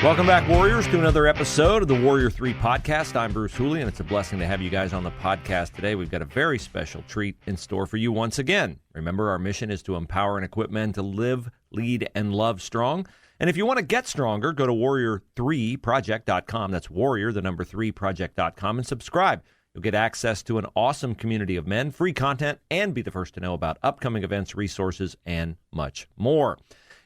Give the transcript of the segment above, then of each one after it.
Welcome back, Warriors, to another episode of the Warrior 3 podcast. I'm Bruce Hooley, and it's a blessing to have you guys on the podcast today. We've got a very special treat in store for you once again. Remember, our mission is to empower and equip men to live, lead, and love strong. And if you want to get stronger, go to warrior3project.com. That's warrior, the number 3project.com, and subscribe. You'll get access to an awesome community of men, free content, and be the first to know about upcoming events, resources, and much more.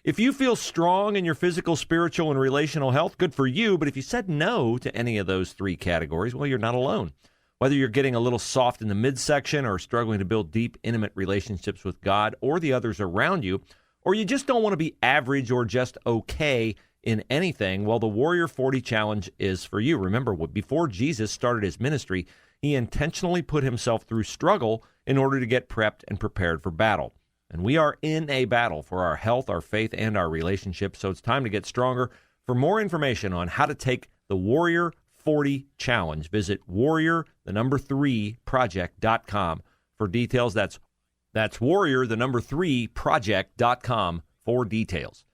If you feel strong in your physical, spiritual, and relational health, good for you. But if you said no to any of those three categories, well, you're not alone. Whether you're getting a little soft in the midsection or struggling to build deep, intimate relationships with God or the others around you, or you just don't want to be average or just okay in anything, well, the Warrior 40 Challenge is for you. Remember, before Jesus started his ministry, he intentionally put himself through struggle in order to get prepped and prepared for battle. And we are in a battle for our health, our faith, and our relationships, so it's time to get stronger. For more information on how to take the Warrior 40 Challenge, visit warrior3project.com for details. That's warrior3project.com for details.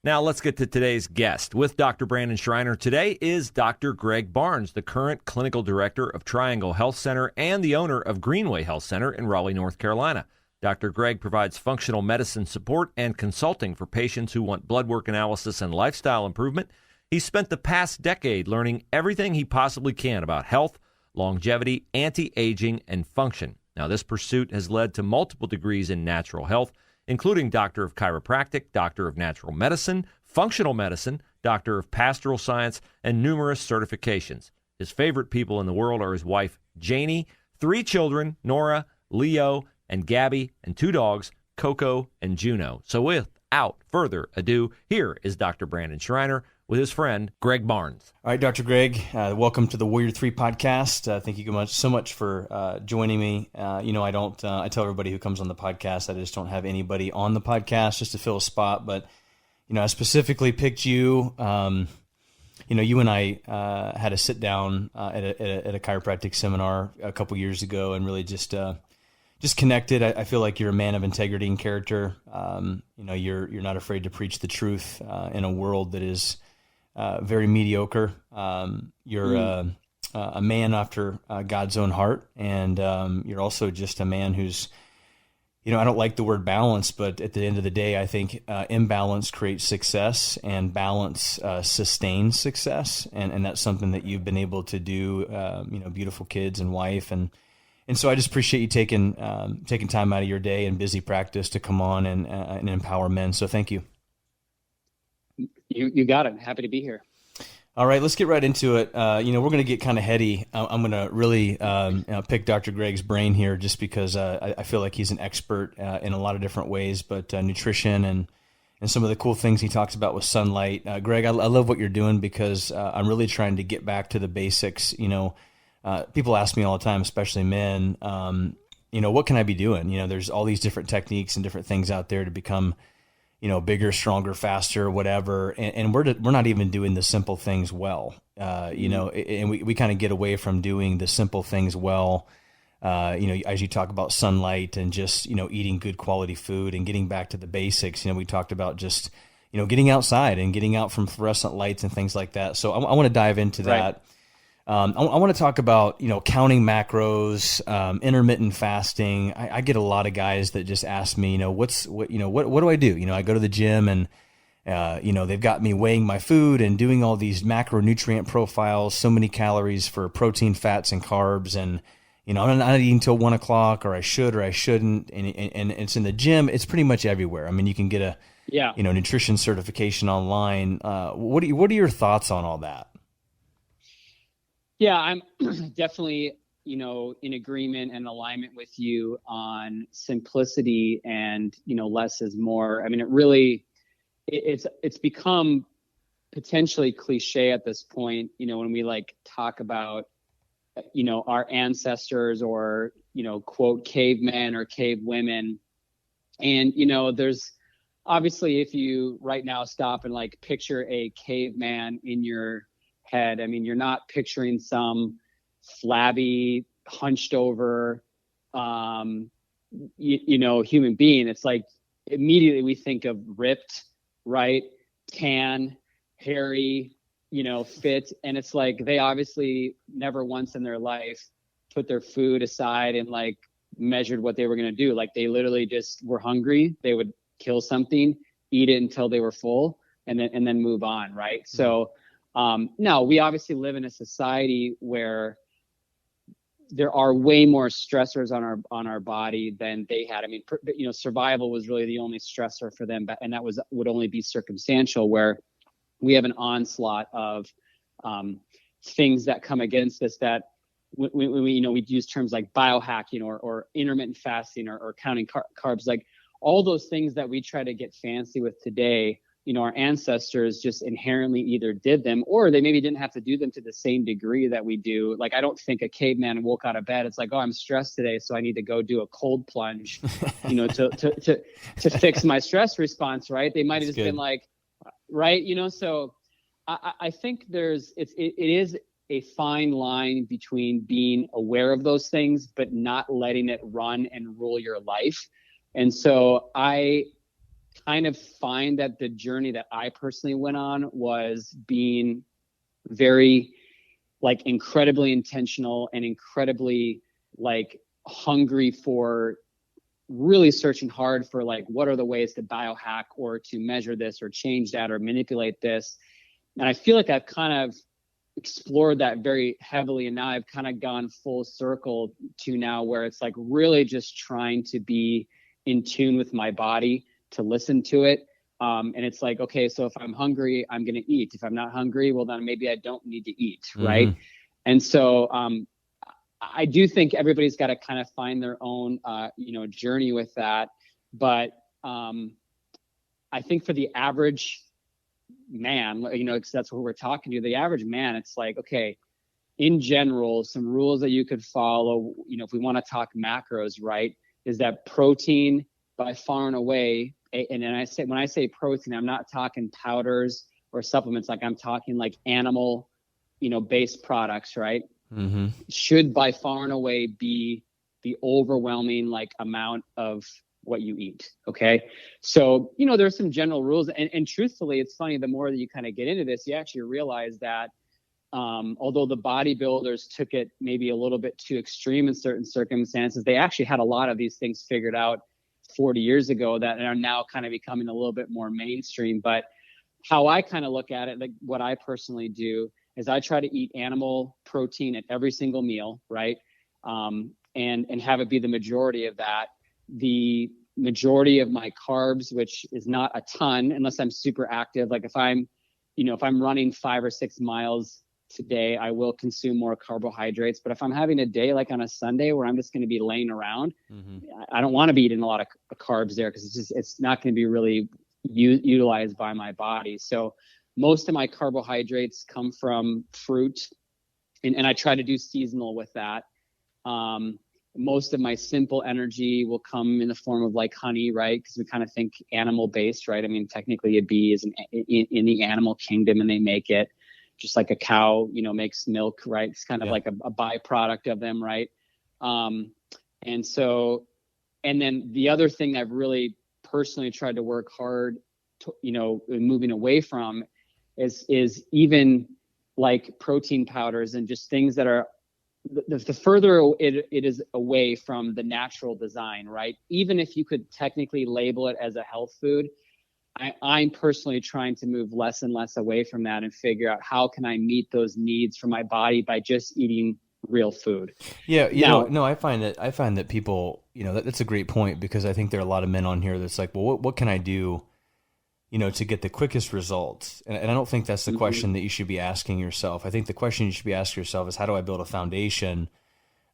Now let's get to today's guest. With Dr. Brandon Schreiner today is Dr. Greg Barnes, the current clinical director of Triangle Health Center and the owner of Greenway Health Center in Raleigh, North Carolina. Dr. Greg provides functional medicine support and consulting for patients who want blood work analysis and lifestyle improvement. He's spent the past decade learning everything he possibly can about health, longevity, anti-aging, and function. Now, this pursuit has led to multiple degrees in natural health, including Doctor of Chiropractic, Doctor of Natural Medicine, Functional Medicine, Doctor of Pastoral Science, and numerous certifications. His favorite people in the world are his wife, Jani, 3 children, Nora, Leo, and Gabie, and 2 dogs, Coco and Juno. So without further ado, here is Dr. Brandon Schreiner with his friend, Greg Barnes. All right, Dr. Greg, welcome to the Warrior 3 podcast. Thank you so much for joining me. I tell everybody who comes on the podcast, I just don't have anybody on the podcast just to fill a spot, but, I specifically picked you. You and I had a sit down at a chiropractic seminar a couple years ago and really just connected. I feel like you're a man of integrity and character. You're not afraid to preach the truth in a world that is very mediocre. You're a man after God's own heart, and you're also just a man who's, I don't like the word balance, but at the end of the day, I think imbalance creates success, and balance sustains success, and that's something that you've been able to do. Beautiful kids and wife, and so I just appreciate you taking time out of your day and busy practice to come on and empower men. So thank you. You got it. Happy to be here. All right, let's get right into it. We're going to get kind of heady. I'm going to really pick Dr. Greg's brain here just because I feel like he's an expert in a lot of different ways, but nutrition and some of the cool things he talks about with sunlight. Greg, I love what you're doing because I'm really trying to get back to the basics. People ask me all the time, especially men, what can I be doing? There's all these different techniques and different things out there to become, bigger, stronger, faster, whatever. And we're not even doing the simple things well, and we kind of get away from doing the simple things well, as you talk about sunlight and just, eating good quality food and getting back to the basics. We talked about just, getting outside and getting out from fluorescent lights and things like that. So I want to dive into that. I want to talk about, counting macros, intermittent fasting. I get a lot of guys that just ask me, what do I do? I go to the gym and, they've got me weighing my food and doing all these macronutrient profiles, so many calories for protein, fats, and carbs. And, I'm not eating until 1 o'clock, or I should, or I shouldn't. And it's in the gym. It's pretty much everywhere. I mean, you can get a, nutrition certification online. What are your thoughts on all that? Yeah, I'm definitely, in agreement and alignment with you on simplicity and, less is more. I mean, it's become potentially cliche at this point, when we talk about, our ancestors or, quote, cavemen or cave women. And, there's obviously, if you right now stop and picture a caveman in your head, I mean, you're not picturing some flabby, hunched over, human being. It's immediately we think of ripped, right? Tan, hairy, fit. And it's like, they obviously never once in their life put their food aside and like measured what they were going to do. Like they literally just were hungry. They would kill something, eat it until they were full, and then move on. Right. Mm-hmm. So, no, we obviously live in a society where there are way more stressors on our body than they had. I mean, survival was really the only stressor for them, and that would only be circumstantial, where we have an onslaught of things that come against us that we use terms like biohacking or intermittent fasting or counting carbs, like all those things that we try to get fancy with today. Our ancestors just inherently either did them, or they maybe didn't have to do them to the same degree that we do. Like, I don't think a caveman woke out of bed. It's like, oh, I'm stressed today, so I need to go do a cold plunge, to fix my stress response. Right. They might've just been like, right. So I think it is a fine line between being aware of those things, but not letting it run and rule your life. And so I kind of find that the journey that I personally went on was being very like incredibly intentional and incredibly like hungry for really searching hard for like, what are the ways to biohack or to measure this or change that or manipulate this. And I feel like I've kind of explored that very heavily. And now I've kind of gone full circle to now where it's like really just trying to be in tune with my body, to listen to it. And it's like, okay, so if I'm hungry, I'm going to eat. If I'm not hungry, well, then maybe I don't need to eat. Mm-hmm. Right. And so I do think everybody's got to kind of find their own, journey with that. But I think for the average man, because that's what we're talking to, the average man, it's like, okay, in general, some rules that you could follow, if we want to talk macros, right, is that protein by far and away. And then when I say protein, I'm not talking powders or supplements. Like I'm talking like animal, based products, right? Mm-hmm. Should by far and away be the overwhelming like amount of what you eat. Okay. So, there's some general rules, and truthfully, it's funny, the more that you kind of get into this, you actually realize that, although the bodybuilders took it maybe a little bit too extreme in certain circumstances, they actually had a lot of these things figured out 40 years ago that are now kind of becoming a little bit more mainstream. But how I kind of look at it, like what I personally do, is I try to eat animal protein at every single meal, right? And have it be the majority of that. The majority of my carbs, which is not a ton unless I'm super active. Like if I'm running 5 or 6 miles today, I will consume more carbohydrates. But if I'm having a day like on a Sunday where I'm just going to be laying around, mm-hmm. I don't want to be eating a lot of carbs there, because it's not going to be really utilized by my body. So most of my carbohydrates come from fruit, and I try to do seasonal with that. Most of my simple energy will come in the form of like honey, right? Because we kind of think animal based, right? I mean, technically a bee is in the animal kingdom, and they make it just like a cow, makes milk, right? It's kind of like a byproduct of them, right? And then the other thing I've really personally tried to work hard to, moving away from is even like protein powders and just things that are, the further it is away from the natural design, right? Even if you could technically label it as a health food, I'm personally trying to move less and less away from that and figure out how can I meet those needs for my body by just eating real food. Yeah. I find that people, that's a great point, because I think there are a lot of men on here that's like, well, what can I do, to get the quickest results? And I don't think that's the mm-hmm. question that you should be asking yourself. I think the question you should be asking yourself is, how do I build a foundation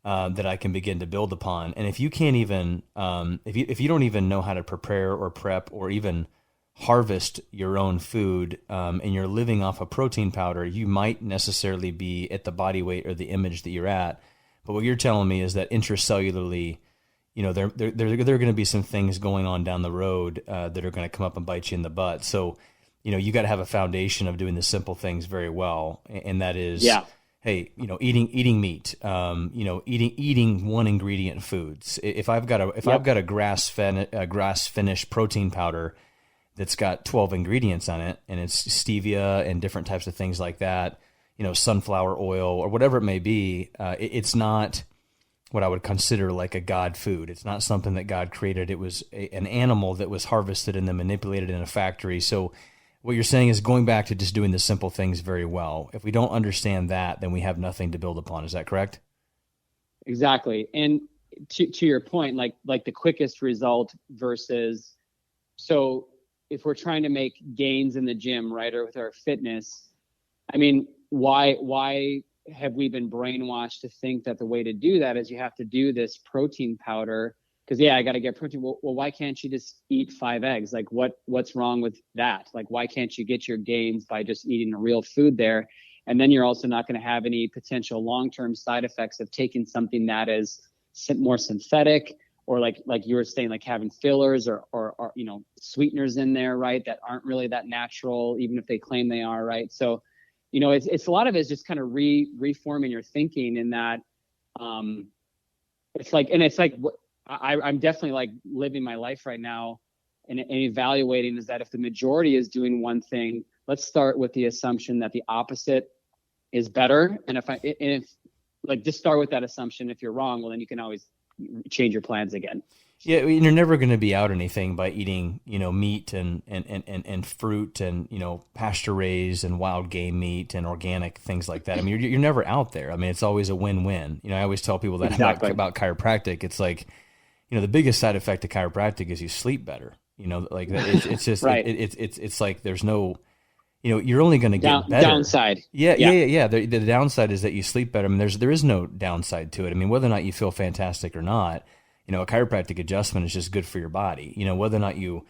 that I can begin to build upon? And if you can't even, if you don't even know how to prepare or prep or even harvest your own food, and you're living off a protein powder, you might necessarily be at the body weight or the image that you're at. But what you're telling me is that intracellularly, there are going to be some things going on down the road that are going to come up and bite you in the butt. So, you got to have a foundation of doing the simple things very well, and that is, hey, eating meat, eating one ingredient foods. If I've got a grass finished protein powder, that's got 12 ingredients on it, and it's stevia and different types of things like that, sunflower oil or whatever it may be, it's not what I would consider like a God food. It's not something that God created. It was an animal that was harvested and then manipulated in a factory. So what you're saying is going back to just doing the simple things very well. If we don't understand that, then we have nothing to build upon. Is that correct? Exactly. And to your point, like the quickest result versus, so if we're trying to make gains in the gym, right, or with our fitness, I mean, why have we been brainwashed to think that the way to do that is you have to do this protein powder? Because I got to get protein. Well, why can't you just eat 5 eggs? Like what's wrong with that? Like, why can't you get your gains by just eating a real food there? And then you're also not going to have any potential long-term side effects of taking something that is more synthetic, or like you were saying, like having fillers or sweeteners in there, right, that aren't really that natural, even if they claim they are, right? So, it's a lot of it is just kind of reforming your thinking in that. It's like I'm definitely like living my life right now and evaluating is that if the majority is doing one thing, let's start with the assumption that the opposite is better. And if just start with that assumption. If you're wrong, well, then you can always change your plans again. Yeah, you're never going to be out anything by eating, meat and fruit and, pasture raised and wild game meat and organic things like that. I mean, you're never out there. I mean, it's always a win-win. I always tell people that about chiropractic. It's like, the biggest side effect of chiropractic is you sleep better. It's just right. It's like there's no, you're only going to get better. Downside. Yeah. The downside is that you sleep better. I mean, there is no downside to it. I mean, whether or not you feel fantastic or not, a chiropractic adjustment is just good for your body. Whether or not you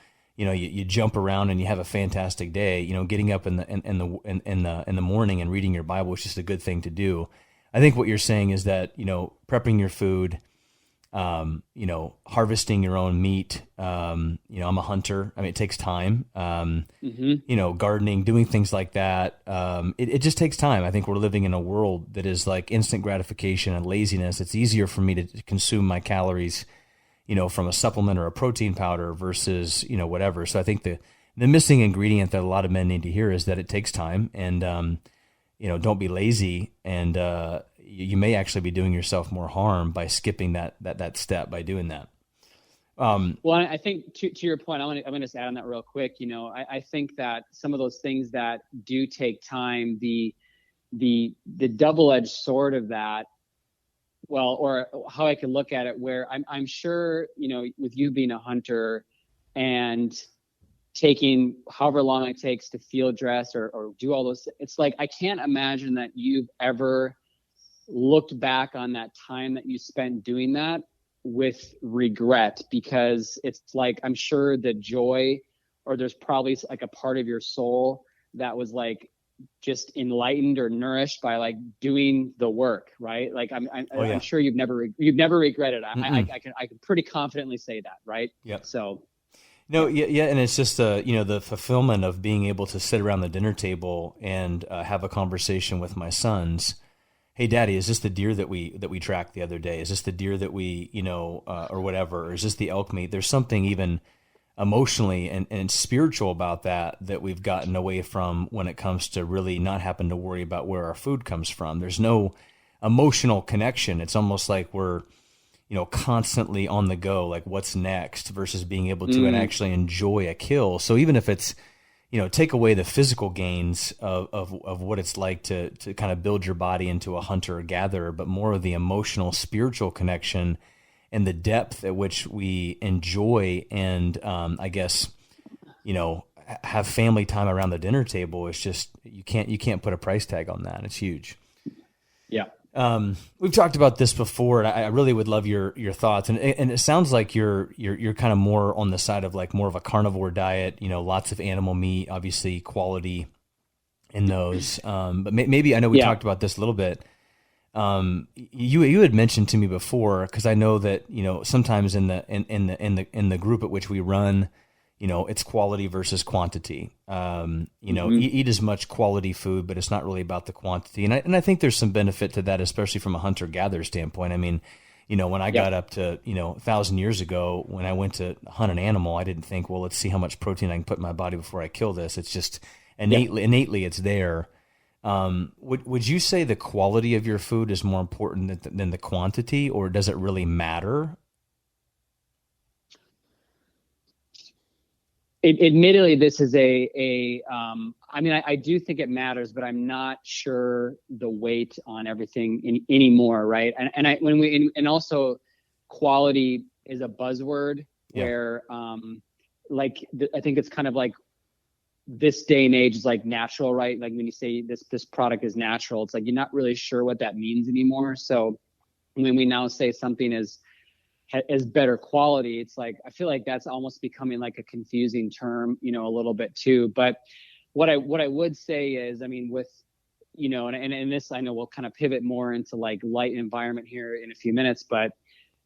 jump around and you have a fantastic day, getting up in the morning and reading your Bible is just a good thing to do. I think what you're saying is that, prepping your food, harvesting your own meat. I'm a hunter. I mean, it takes time. Gardening, doing things like that. It just takes time. I think we're living in a world that is like instant gratification and laziness. It's easier for me to consume my calories, from a supplement or a protein powder versus, whatever. So I think the missing ingredient that a lot of men need to hear is that it takes time and, don't be lazy and, you may actually be doing yourself more harm by skipping that step by doing that. Well, I think to your point, I'm going to just add on that real quick. I think that some of those things that do take time, the double-edged sword of that, well, or how I can look at it, where I'm sure, with you being a hunter and taking however long it takes to field dress or do all those, it's like, I can't imagine that you've ever looked back on that time that you spent doing that with regret, because it's like, I'm sure the joy, or there's probably like a part of your soul that was like just enlightened or nourished by like doing the work, right? Like I'm sure you've never regretted it. I can pretty confidently say that, right? Yeah. So no, yeah, and it's just the fulfillment of being able to sit around the dinner table and have a conversation with my sons. Hey, Daddy, is this the deer that we tracked the other day? Is this the deer that we, or whatever? Or is this the elk meat? There's something even emotionally and spiritual about that we've gotten away from when it comes to really not having to worry about where our food comes from. There's no emotional connection. It's almost like we're, constantly on the go, like what's next, versus being able to and actually enjoy a kill. So even if it's, take away the physical gains of what it's like to kind of build your body into a hunter or gatherer, but more of the emotional, spiritual connection and the depth at which we enjoy and, I guess, have family time around the dinner table. It's just, you can't put a price tag on that. It's huge. Yeah. We've talked about this before, and I really would love your thoughts. And it sounds like you're kind of more on the side of like more of a carnivore diet. Lots of animal meat, obviously quality in those. But maybe I know we talked about this a little bit. You had mentioned to me before, because I know that sometimes in the group at which we run, it's quality versus quantity. Eat as much quality food, but it's not really about the quantity. And I think there's some benefit to that, especially from a hunter-gatherer standpoint. I mean, When I got up to, 1,000 years ago, when I went to hunt an animal, I didn't think, well, let's see how much protein I can put in my body before I kill this. It's just innately it's there. Would you say the quality of your food is more important than the quantity, or does it really matter? Admittedly, this is I do think it matters, but I'm not sure the weight on everything anymore, right? And also quality is a buzzword where I think it's kind of like this day and age is like natural, right? Like when you say this product is natural, it's like you're not really sure what that means anymore. So when we now say something is better quality, it's like I feel like that's almost becoming like a confusing term, a little bit too. But what I would say is, I mean, with and this, I know we'll kind of pivot more into like light environment here in a few minutes, but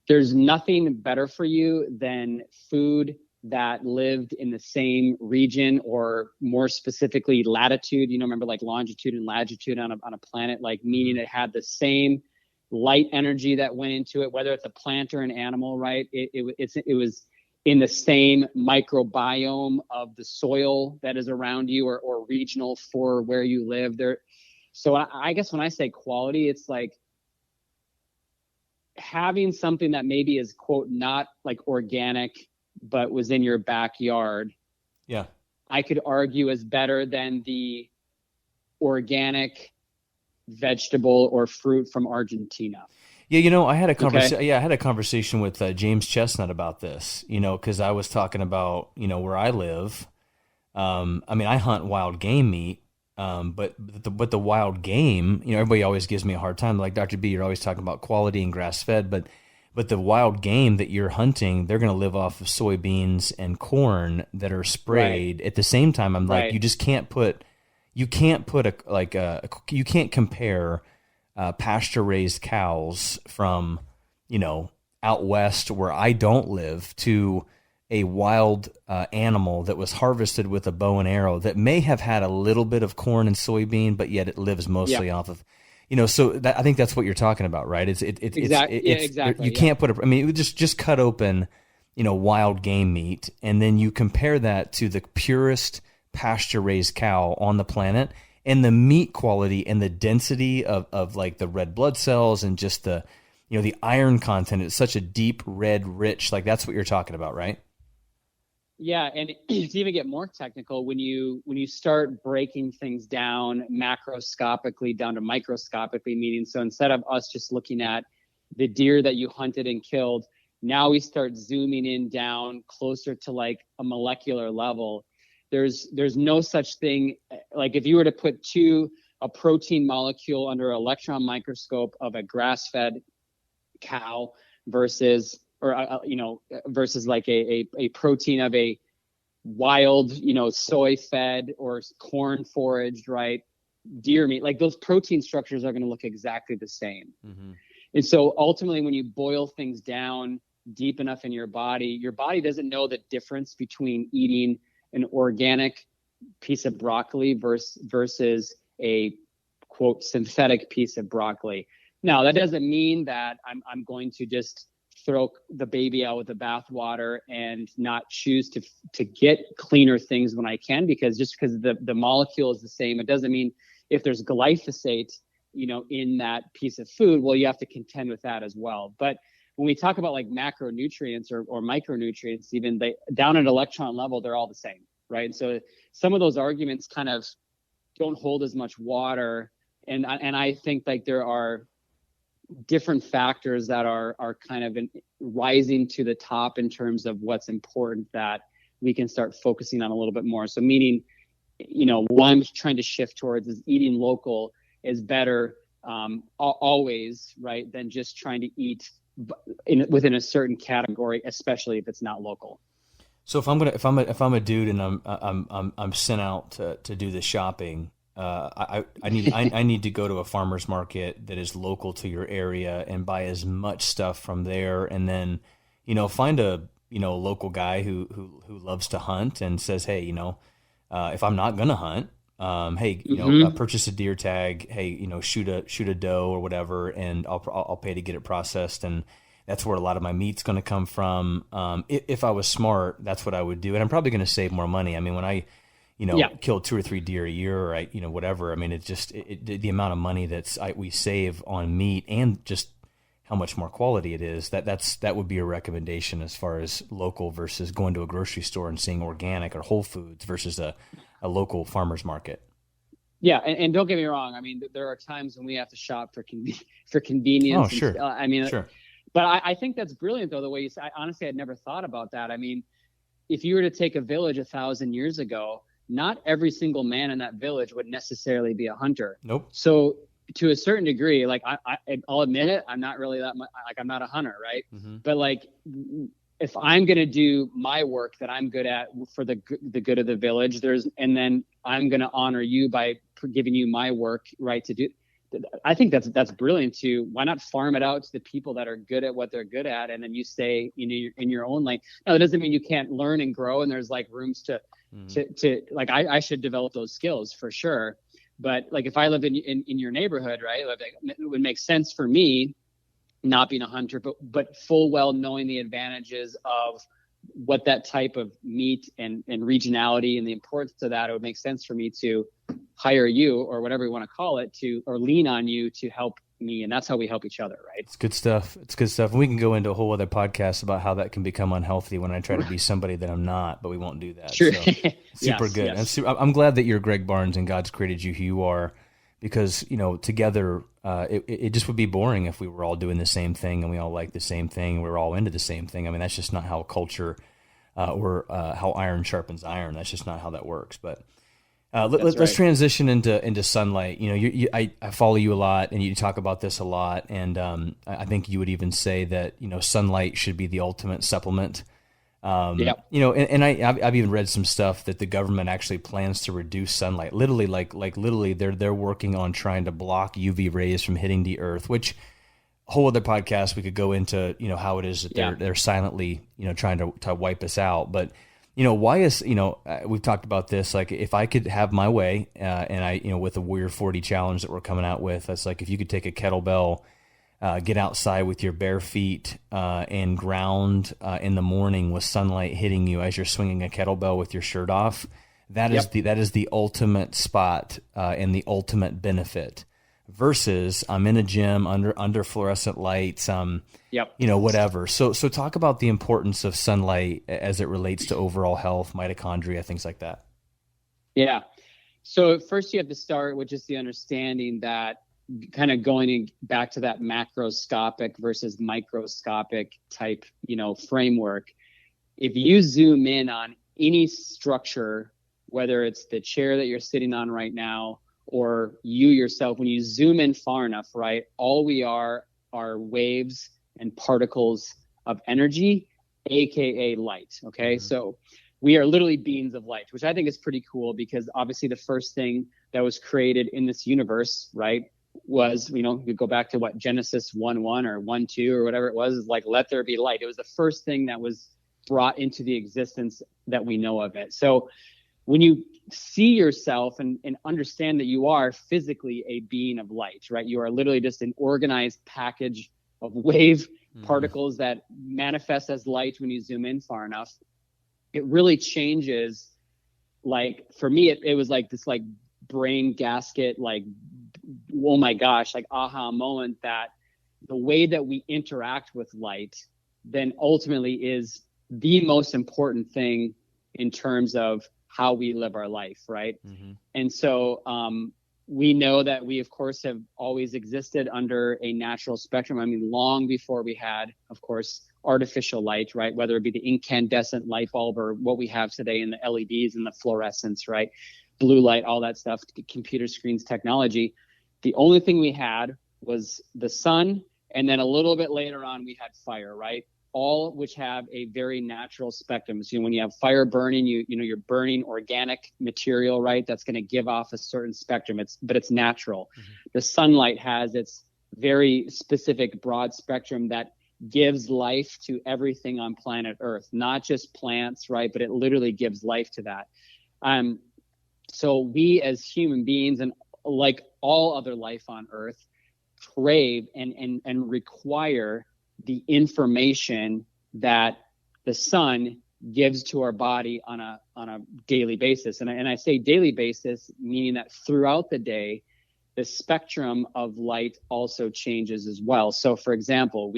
there's nothing better for you than food that lived in the same region, or more specifically latitude, remember like longitude and latitude on a planet, like meaning it had the same light energy that went into it, whether it's a plant or an animal, right? It was in the same microbiome of the soil that is around you, or regional for where you live there. So I guess when I say quality, it's like having something that maybe is, quote, not like organic, but was in your backyard. Yeah. I could argue is better than the organic vegetable or fruit from Argentina. Yeah, I had a conversation. Okay. Yeah, I had a conversation with James Chestnut about this. Because I was talking about where I live. I hunt wild game meat, but the wild game, everybody always gives me a hard time. Like, Dr. B, you're always talking about quality and grass fed, but the wild game that you're hunting, they're going to live off of soybeans and corn that are sprayed at the same time. I'm like, you just can't put. You can't you can't compare pasture raised cows from, out west where I don't live to a wild animal that was harvested with a bow and arrow that may have had a little bit of corn and soybean, but yet it lives mostly off of, so I think that's what you're talking about, right? Exactly. You can't put it would just cut open, wild game meat, and then you compare that to the purest pasture-raised cow on the planet, and the meat quality and the density of like the red blood cells and just the the iron content is such a deep red rich, like that's what you're talking about, right? Yeah, and to even get more technical, when you start breaking things down macroscopically down to microscopically, meaning so instead of us just looking at the deer that you hunted and killed, now we start zooming in down closer to like a molecular level. There's no such thing, like if you were to put a protein molecule under an electron microscope of a grass-fed cow versus like a protein of a wild, soy-fed or corn foraged, right, deer meat, like those protein structures are going to look exactly the same. Mm-hmm. And so ultimately, when you boil things down deep enough in your body doesn't know the difference between eating an organic piece of broccoli versus a, quote, synthetic piece of broccoli. Now, that doesn't mean that I'm going to just throw the baby out with the bathwater and not choose to get cleaner things when I can, because the molecule is the same, it doesn't mean if there's glyphosate, in that piece of food, well, you have to contend with that as well. But when we talk about like macronutrients or micronutrients, even down at electron level, they're all the same, right? And so some of those arguments kind of don't hold as much water. And I think like there are different factors that are kind of rising to the top in terms of what's important that we can start focusing on a little bit more. So meaning, what I'm trying to shift towards is eating local is better always, right, than just trying to eat within a certain category, especially if it's not local. So if I'm a dude and I'm sent out to do the shopping, I need to go to a farmer's market that is local to your area and buy as much stuff from there, and then find a local guy who loves to hunt and says, hey, if I'm not gonna hunt, hey, purchase a deer tag, hey, shoot a doe or whatever, and I'll pay to get it processed, and That's where a lot of my meat's going to come from. If I was smart, that's what I would do. And I'm probably going to save more money. I mean, when I, kill 2 or 3 deer a year, or whatever. I mean, it's just the amount of money we save on meat, and just how much more quality it is. That would be a recommendation as far as local versus going to a grocery store and seeing organic or Whole Foods versus a local farmer's market. Yeah, and don't get me wrong. I mean, there are times when we have to shop for convenience. Oh, sure. Sure. But I think that's brilliant, though, the way you say. Honestly, I'd never thought about that. I mean, if you were to take a village 1,000 years ago, not every single man in that village would necessarily be a hunter. Nope. So to a certain degree, like I'll admit it, I'm not really that much, like I'm not a hunter, right? Mm-hmm. But like, if I'm going to do my work that I'm good at for the good of the village, and then I'm going to honor you by giving you my work, right, to do. I think that's brilliant too. Why not farm it out to the people that are good at what they're good at, and then you stay in your own lane. Now, that doesn't mean you can't learn and grow, and there's like rooms to like I should develop those skills for sure. But like if I lived in your neighborhood, right, it would make sense for me not being a hunter, but full well knowing the advantages of what that type of meat and regionality and the importance of that, it would make sense for me to hire you, or whatever you want to call it, or lean on you to help me. And that's how we help each other, right? It's good stuff. And we can go into a whole other podcast about how that can become unhealthy when I try to be somebody that I'm not, but we won't do that. Sure. So, super Yes, good. yes. And I'm glad that you're Greg Barnes and God's created you who you are, because, together, it just would be boring if we were all doing the same thing and we all like the same thing. We're all into the same thing. I mean, that's just not how culture or how iron sharpens iron. That's just not how that works. But let's transition into sunlight. I follow you a lot, and you talk about this a lot. And I think you would even say that, sunlight should be the ultimate supplement. Yep. And I've even read some stuff that the government actually plans to reduce sunlight. Literally, literally, they're working on trying to block UV rays from hitting the earth. Which whole other podcast we could go into. How it is that they're silently trying to wipe us out. But why is we've talked about this. Like if I could have my way, and I with the Warrior 40 challenge that we're coming out with, that's like if you could take a kettlebell. Get outside with your bare feet and ground in the morning with sunlight hitting you as you're swinging a kettlebell with your shirt off. That is the ultimate spot and the ultimate benefit. Versus I'm in a gym under fluorescent lights. Whatever. So talk about the importance of sunlight as it relates to overall health, mitochondria, things like that. Yeah. So first you have to start with just the understanding that, kind of going back to that macroscopic versus microscopic type, framework. If you zoom in on any structure, whether it's the chair that you're sitting on right now, or you yourself, when you zoom in far enough, right, all we are waves and particles of energy, AKA light. Okay. Mm-hmm. So we are literally beings of light, which I think is pretty cool, because obviously the first thing that was created in this universe, right, was, you go back to what Genesis 1:1 or 1:2 or whatever it was, is like, let there be light. It was the first thing that was brought into the existence that we know of it. So when you see yourself and understand that you are physically a being of light, right? You are literally just an organized package of wave particles that manifest as light when you zoom in far enough. It really changes. Like for me, it was like this like brain gasket, like, oh my gosh, like aha moment, that the way that we interact with light then ultimately is the most important thing in terms of how we live our life, right? Mm-hmm. And so we know that we, of course, have always existed under a natural spectrum. I mean, long before we had, of course, artificial light, right? Whether it be the incandescent light bulb or what we have today in the LEDs and the fluorescence, right? Blue light, all that stuff, computer screens, technology. The only thing we had was the sun, and then a little bit later on we had fire, right? All which have a very natural spectrum. So when you have fire burning, you're burning organic material, right? That's going to give off a certain spectrum. But it's natural. Mm-hmm. The sunlight has its very specific broad spectrum that gives life to everything on planet Earth, not just plants, right? But it literally gives life to that. So we as human beings, and like all other life on Earth, crave and require the information that the sun gives to our body on a daily basis. And I say daily basis, meaning that throughout the day, the spectrum of light also changes as well. So for example,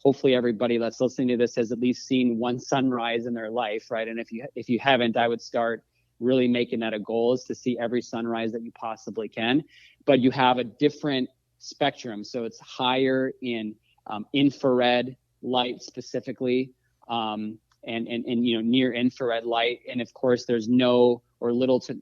hopefully everybody that's listening to this has at least seen one sunrise in their life, right? And if you haven't, I would start really making that a goal, is to see every sunrise that you possibly can. But you have a different spectrum. So it's higher in infrared light specifically, and near infrared light. And of course, there's no or little to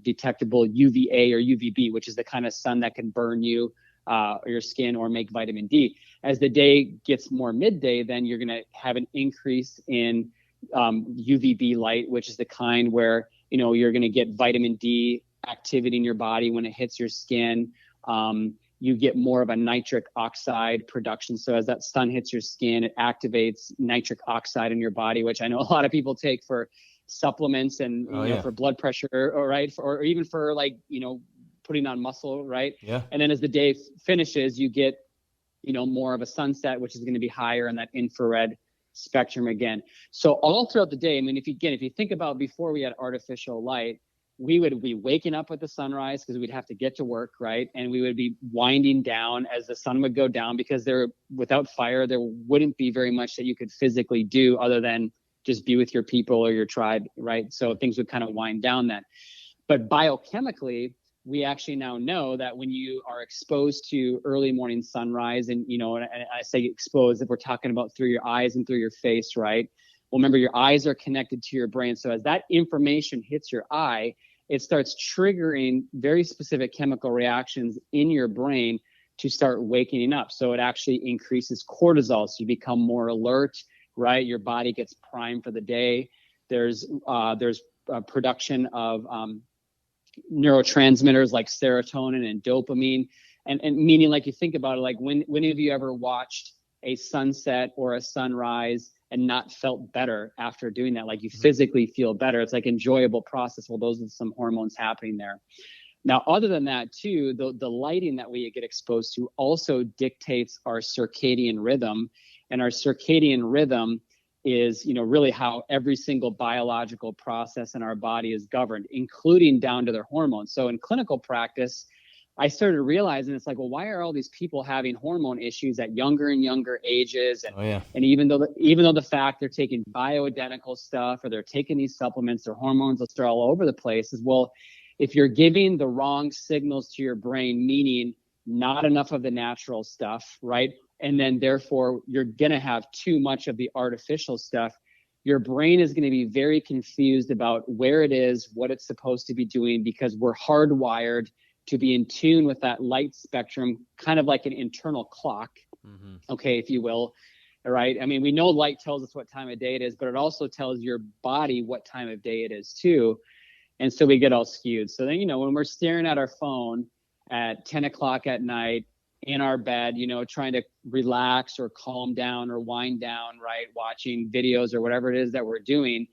detectable UVA or UVB, which is the kind of sun that can burn you or your skin or make vitamin D. As the day gets more midday, then you're going to have an increase in UVB light, which is the kind where you're going to get vitamin D activity in your body when it hits your skin. You get more of a nitric oxide production. So as that sun hits your skin, it activates nitric oxide in your body, which I know a lot of people take for supplements and for blood pressure, or even for putting on muscle, right? Yeah. And then as the day finishes, you get more of a sunset, which is going to be higher in that infrared spectrum again. So all throughout the day, I mean, if you think about before we had artificial light, we would be waking up with the sunrise because we'd have to get to work, right? And we would be winding down as the sun would go down, because without fire, there wouldn't be very much that you could physically do other than just be with your people or your tribe, right? So things would kind of wind down then. But biochemically, we actually now know that when you are exposed to early morning sunrise, and I say exposed if we're talking about through your eyes and through your face, right? Well, remember, your eyes are connected to your brain. So as that information hits your eye, it starts triggering very specific chemical reactions in your brain to start waking up. So it actually increases cortisol. So you become more alert, right? Your body gets primed for the day. There's production of neurotransmitters like serotonin and dopamine. And meaning, like, you think about it, like when have you ever watched a sunset or a sunrise and not felt better after doing that? Like, you physically feel better. It's like enjoyable process. Well, those are some hormones happening there. Now, other than that too, the lighting that we get exposed to also dictates our circadian rhythm, and our circadian rhythm is, really how every single biological process in our body is governed, including down to their hormones. So in clinical practice, I started realizing, it's like, well, why are all these people having hormone issues at younger and younger ages? And and even though the fact they're taking bioidentical stuff, or they're taking these supplements, their hormones are all over the place, is, well, if you're giving the wrong signals to your brain, meaning not enough of the natural stuff, right? And then therefore you're going to have too much of the artificial stuff, your brain is going to be very confused about where it is, what it's supposed to be doing, because we're hardwired to be in tune with that light spectrum, kind of like an internal clock, okay, if you will, right? I mean, we know light tells us what time of day it is, but it also tells your body what time of day it is too. And so we get all skewed. So then, when we're staring at our phone at 10 o'clock at night in our bed, trying to relax or calm down or wind down, right? Watching videos or whatever it is that we're doing,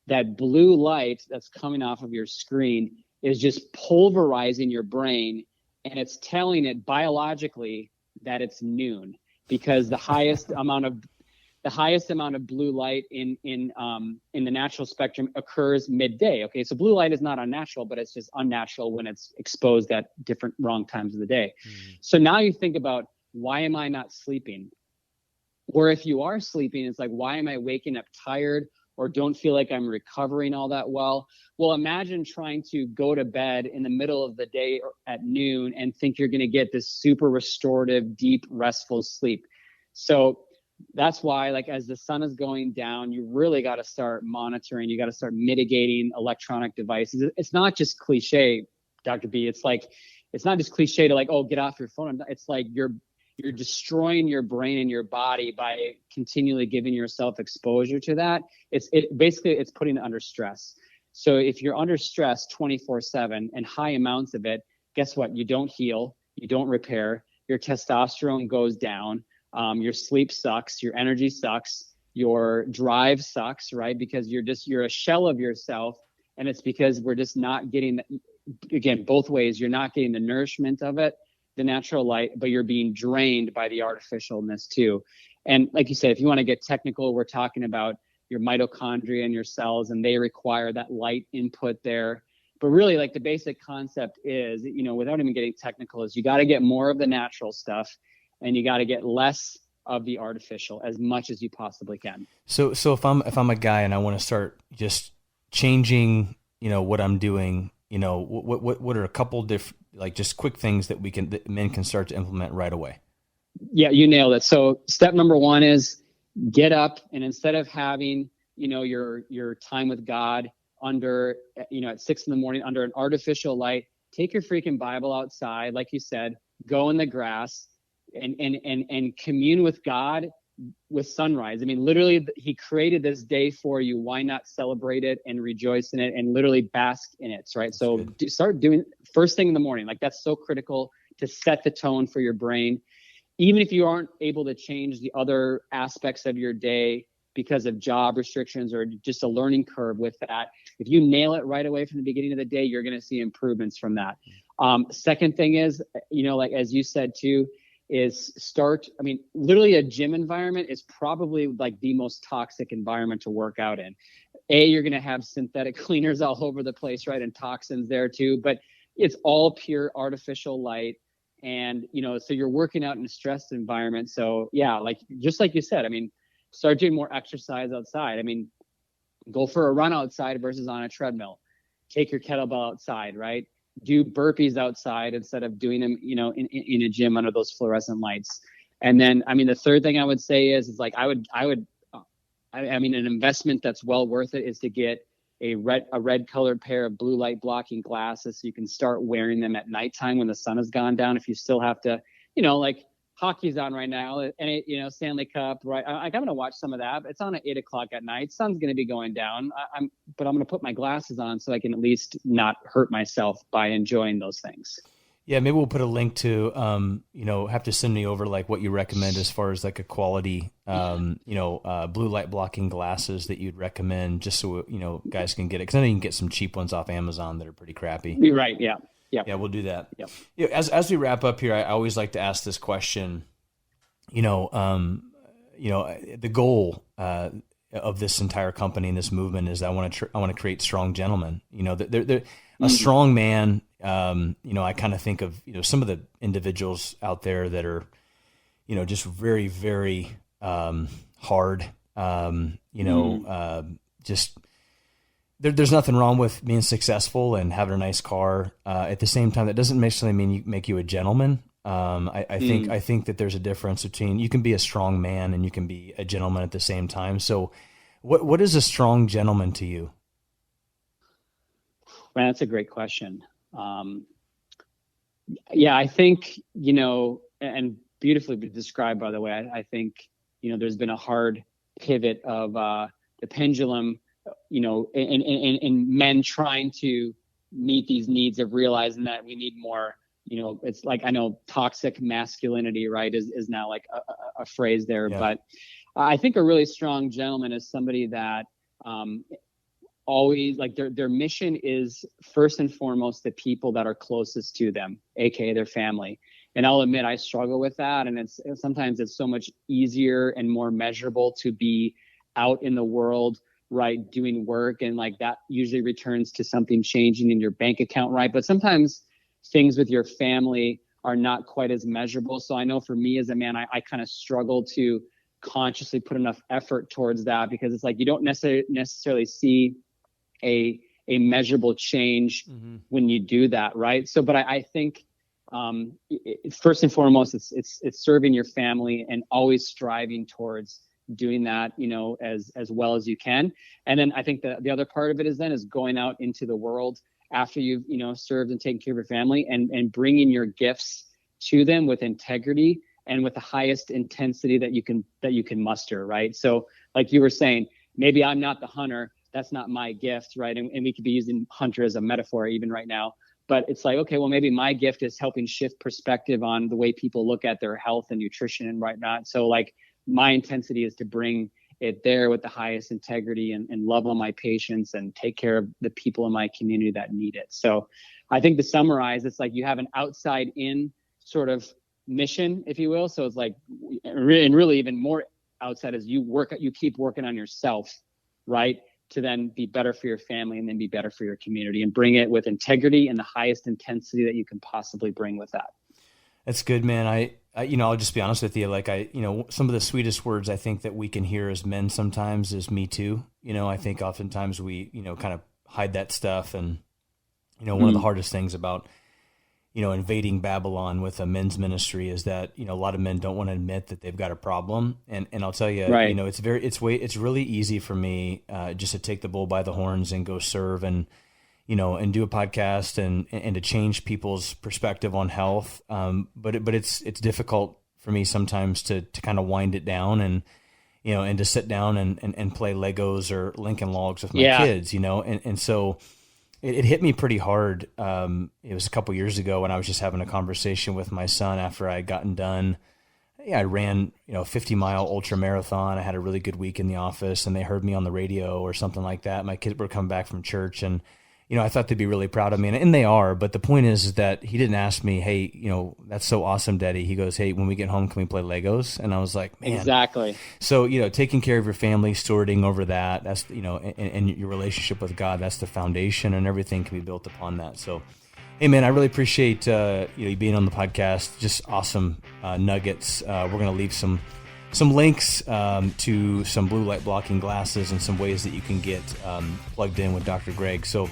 that blue light that's coming off of your screen is just pulverizing your brain, and it's telling it biologically that it's noon, because the highest amount of blue light in the natural spectrum occurs midday. Okay, so blue light is not unnatural, but it's just unnatural when it's exposed at different wrong times of the day. So now you think about, why am I not sleeping? Or if you are sleeping, it's like, why am I waking up tired or don't feel like I'm recovering all that well? Well, imagine trying to go to bed in the middle of the day or at noon and think you're going to get this super restorative, deep, restful sleep. So that's why, like, as the sun is going down, you really got to start monitoring. You got to start mitigating electronic devices. It's not just cliche, Dr. B. It's like, it's not just cliche to, like, oh, get off your phone. It's like you're destroying your brain and your body by continually giving yourself exposure to that. It's putting it under stress. So if you're under stress 24/7 and high amounts of it, guess what? You don't heal, you don't repair, your testosterone goes down, your sleep sucks, your energy sucks, your drive sucks, right? Because you're a shell of yourself, and it's because we're just not getting, again, both ways. You're not getting the nourishment of it the natural light, but you're being drained by the artificialness too. And like you said, if you want to get technical, we're talking about your mitochondria and your cells, and they require that light input there. But really, like, the basic concept is, without even getting technical, is you got to get more of the natural stuff and you got to get less of the artificial as much as you possibly can. So if I'm a guy and I want to start just changing, what I'm doing, what are a couple different, like, just quick things that men can start to implement right away? Yeah, you nailed it. So step number one is get up, and instead of having, your time with God under, at 6 a.m. under an artificial light, take your freaking Bible outside. Like you said, go in the grass and commune with God with sunrise. I mean, literally, he created this day for you. Why not celebrate it and rejoice in it and literally bask in it, right? That's so start doing first thing in the morning. Like, that's so critical to set the tone for your brain. Even if you aren't able to change the other aspects of your day because of job restrictions or just a learning curve with that, if you nail it right away from the beginning of the day, you're going to see improvements from that. Second thing is, like, as you said too, is literally a gym environment is probably like the most toxic environment to work out in. You're going to have synthetic cleaners all over the place, right? And toxins there too, but it's all pure artificial light. And, so you're working out in a stressed environment. So yeah, just like you said, start doing more exercise outside. Go for a run outside versus on a treadmill. Take your kettlebell outside, right? Do burpees outside instead of doing them, in a gym under those fluorescent lights. And then, the third thing I would say is like, an investment that's well worth it is to get a red colored pair of blue light blocking glasses, so you can start wearing them at nighttime when the sun has gone down. If you still have to, like, hockey's on right now, and Stanley Cup, right? I'm going to watch some of that. It's on at 8:00 at night. Sun's going to be going down. But I'm going to put my glasses on so I can at least not hurt myself by enjoying those things. Yeah, maybe we'll put a link to, have to send me over like what you recommend as far as like a quality, blue light blocking glasses that you'd recommend, just so, guys can get it. Cause I know you can get some cheap ones off Amazon that are pretty crappy. You're right. Yeah. Yeah, we'll do that. Yep. As we wrap up here, I always like to ask this question, the goal, of this entire company and this movement is I want to create strong gentlemen. A strong man. I kind of think of, some of the individuals out there that are, just very, very, hard, just there's nothing wrong with being successful and having a nice car. At the same time, that doesn't necessarily mean make you a gentleman. I think that there's a difference between, you can be a strong man and you can be a gentleman at the same time. So what is a strong gentleman to you? Man, that's a great question. I think, and beautifully described, by the way, I think, there's been a hard pivot of the pendulum, in men trying to meet these needs of realizing that we need more, it's like, I know toxic masculinity, right, is now like a phrase there. Yeah. But I think a really strong gentleman is somebody that always, like, their mission is first and foremost the people that are closest to them, aka their family. And I'll admit I struggle with that, and sometimes it's so much easier and more measurable to be out in the world, right, doing work, and like that usually returns to something changing in your bank account, right? But sometimes things with your family are not quite as measurable. So I know for me as a man, I kind of struggle to consciously put enough effort towards that, because it's like you don't necessarily see a measurable change when you do that, right? So, but I think first and foremost, it's serving your family and always striving towards doing that, as well as you can. And then I think the other part of it is going out into the world after you've, served and taken care of your family, and bringing your gifts to them with integrity and with the highest intensity that you can muster, right? So like you were saying, maybe I'm not the hunter, that's not my gift, right? And we could be using hunter as a metaphor even right now. But it's like, okay, well, maybe my gift is helping shift perspective on the way people look at their health and nutrition and whatnot. So like my intensity is to bring it there with the highest integrity and love on my patients and take care of the people in my community that need it. So I think to summarize, it's like you have an outside in sort of mission, if you will. So it's like, and really even more outside is you keep working on yourself, right? To then be better for your family and then be better for your community, and bring it with integrity and the highest intensity that you can possibly bring with that. That's good, man. I I'll just be honest with you. Like some of the sweetest words I think that we can hear as men sometimes is "me too." I think oftentimes we, kind of hide that stuff. And, one of the hardest things about, invading Babylon with a men's ministry is that, a lot of men don't want to admit that they've got a problem. And I'll tell you, right. It's really easy for me just to take the bull by the horns and go serve and do a podcast and to change people's perspective on health. But it's difficult for me sometimes to kind of wind it down and to sit down and play Legos or Lincoln Logs with my kids, and so it hit me pretty hard. It was a couple years ago when I was just having a conversation with my son after I had gotten done. Yeah, I ran, 50-mile ultra marathon. I had a really good week in the office, and they heard me on the radio or something like that. My kids were coming back from church, and I thought they'd be really proud of me, and they are. But the point is that he didn't ask me, "Hey, that's so awesome, Daddy." He goes, "Hey, when we get home, can we play Legos?" And I was like, "Man." Exactly. So taking care of your family, stording over that—that's and your relationship with God. That's the foundation, and everything can be built upon that. So, hey, man, I really appreciate you being on the podcast. Just awesome nuggets. We're gonna leave some links to some blue light blocking glasses and some ways that you can get plugged in with Dr. Greg. So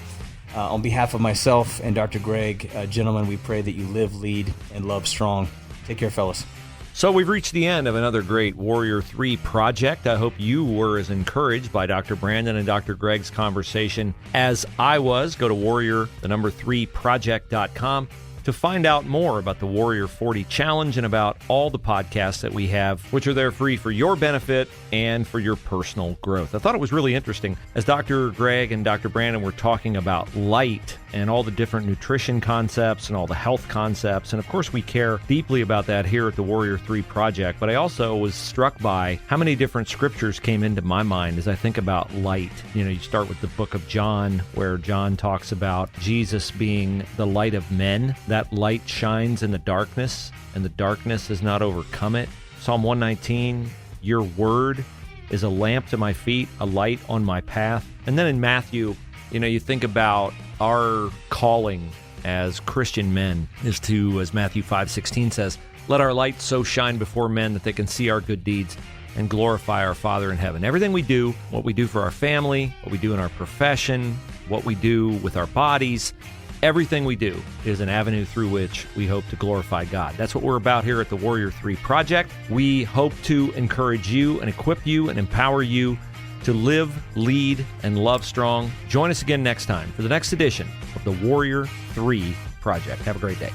on behalf of myself and Dr. Greg, gentlemen, we pray that you live, lead, and love strong. Take care, fellas. So we've reached the end of another great Warrior 3 project. I hope you were as encouraged by Dr. Brandon and Dr. Greg's conversation as I was. Go to warrior3project.com to find out more about the Warrior 40 Challenge and about all the podcasts that we have, which are there free for your benefit and for your personal growth. I thought it was really interesting as Dr. Greg and Dr. Brandon were talking about light and all the different nutrition concepts and all the health concepts. And of course, we care deeply about that here at the Warrior 3 Project. But I also was struck by how many different scriptures came into my mind as I think about light. You start with the book of John, where John talks about Jesus being the light of men. That light shines in the darkness, and the darkness has not overcome it. Psalm 119, your word is a lamp to my feet, a light on my path. And then in Matthew, you think about our calling as Christian men is to, as Matthew 5:16 says, let our light so shine before men that they can see our good deeds and glorify our Father in heaven. Everything we do, what we do for our family, what we do in our profession, what we do with our bodies, everything we do is an avenue through which we hope to glorify God. That's what we're about here at the Warrior 3 Project. We hope to encourage you and equip you and empower you to live, lead, and love strong. Join us again next time for the next edition of the Warrior 3 Project. Have a great day.